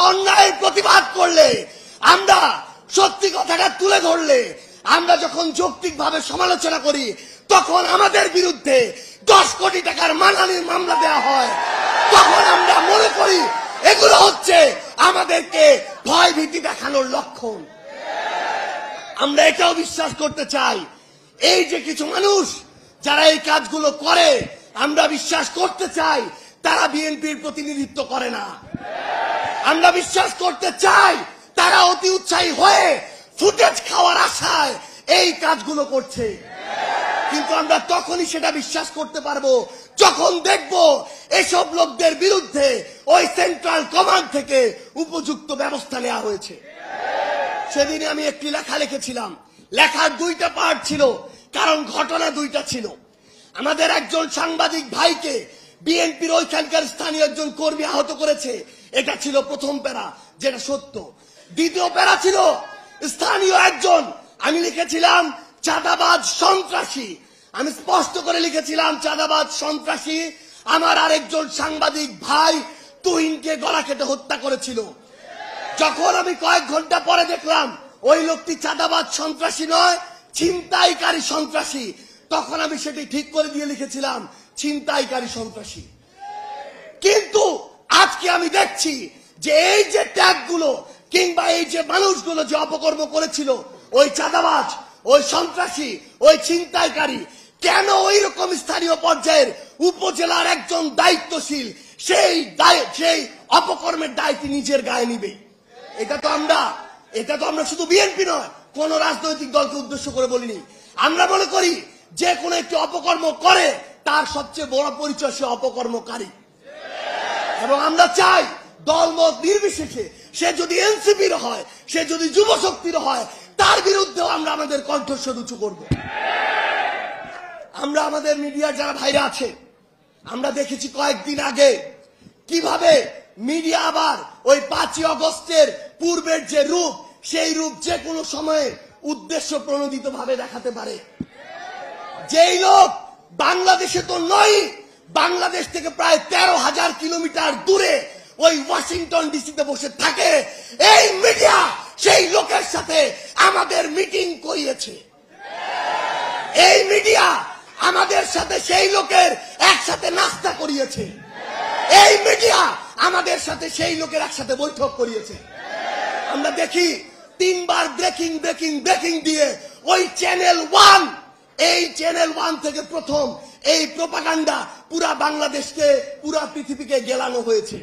অন্যায়ের প্রতিবাদ করলে, আমরা সত্যি কথাটা তুলে ধরলে, আমরা যখন যৌক্তিকভাবে সমালোচনা করি, তখন আমাদের বিরুদ্ধে 10 কোটি টাকার মানহানির মামলা দেওয়া হয়। তখন আমরা মনে করি এগুলো হচ্ছে আমাদেরকে ভয় ভীতি দেখানোর লক্ষণ। আমরা এটাও বিশ্বাস করতে চাই, এই যে কিছু মানুষ যারা এই কাজগুলো করে, আমরা বিশ্বাস করতে চাই তারা বিএনপির প্রতিনিধিত্ব করে না। আমরা বিশ্বাস করতে চাই তারা অতি উৎসাহী হয়ে ফুটেজ খাওয়ার আশায় এই কাজগুলো করছে। কিন্তু আমরা তখনই সেটা বিশ্বাস করতে পারবো যখন দেখব এসব লোকদের বিরুদ্ধে ওই সেন্ট্রাল কমান্ড থেকে উপযুক্ত ব্যবস্থা নেওয়া হয়েছে। সেদিন আমি একটি লেখা লিখেছিলাম। লেখার 2টা পার্ট ছিল, কারণ ঘটনা 2টা ছিল। আমাদের একজন সাংবাদিক ভাইকে বিএনপির ওইখানকার স্থানীয় একজন কর্মী আহত করেছে, এটা ছিল প্রথম প্যারা, যেটা সত্য। দ্বিতীয় প্যারা ছিল স্থানীয় একজন, আমি লিখেছিলাম চাঁদাবাজ সন্ত্রাসী। আমি স্পষ্ট করে লিখেছিলাম চাঁদাবাজ সন্ত্রাসী আমার আরেকজন সাংবাদিক ভাই তুহিনকে গলা কেটে হত্যা করেছিল। যখন আমি কয়েক ঘন্টা পরে দেখলাম ওই লোকটি চাঁদাবাজ সন্ত্রাসী নয়, ছিনতাইকারী সন্ত্রাসী, তখন আমি সেটি ঠিক করে দিয়ে লিখেছিলাম ছিনতাইকারী সন্ত্রাসী। কিন্তু আজকে আমি দেখছি যে এই যে ট্যাগগুলো কিংবা এই যে মানুষগুলো যে অপকর্ম করেছিল, ওই চাঁদাবাজ, ওই সন্ত্রাসী, ওই ছিনতাইকারী, কেন ওই রকম স্থানীয় পর্যায়ের উপজেলার একজন দায়িত্বশীল সেই অপকর্মের দায়িত্ব নিজের গায়ে নিবে? এটা তো আমরা শুধু বিএনপি নয়, কোন রাজনৈতিক দলকে উদ্দেশ্য করে বলিনি। আমরা মনে করি যে কোনো একটি অপকর্ম করে তার সবচেয়ে বড় পরিচয় সে অপকর্মকারী। এবং আমরা চাই দলমত নির্বিশেষে, সে যদি এনসিপির হয়, সে যদি যুব শক্তির হয়, তার বিরুদ্ধেও আমরা আমাদের কণ্ঠস্বর উঁচু করব। আমরা আমাদের মিডিয়ার যারা ভাইরা আছে, আমরা দেখেছি কয়েকদিন আগে কিভাবে মিডিয়া আবার ওই 5ই আগস্টের পূর্বের যে রূপ, সেই রূপ যে কোনো সময়ে উদ্দেশ্য প্রণোদিত ভাবে দেখাতে পারে। যেই লোক বাংলাদেশে তো নয়, বাংলাদেশ থেকে প্রায় 13,000 কিলোমিটার দূরে ওই ওয়াশিংটন ডিসিতে বসে থাকে, এই মিডিয়া সেই লোকের সাথে আমাদের মিটিং করিয়েছে। এই মিডিয়া আমাদের সাথে সেই লোকের একসাথে নাস্তা করিয়েছে। এই মিডিয়া আমাদের সাথে সেই লোকের একসাথে বৈঠক করিয়েছে। আমরা দেখি 3 বার ব্রেকিং ব্রেকিং ব্রেকিং দিয়ে ওই চ্যানেল 1, এই চ্যানেল 1 থেকে প্রথম এই প্রোপাগান্ডা পুরা বাংলাদেশকে, পুরা পৃথিবীকে গেলানো হয়েছে।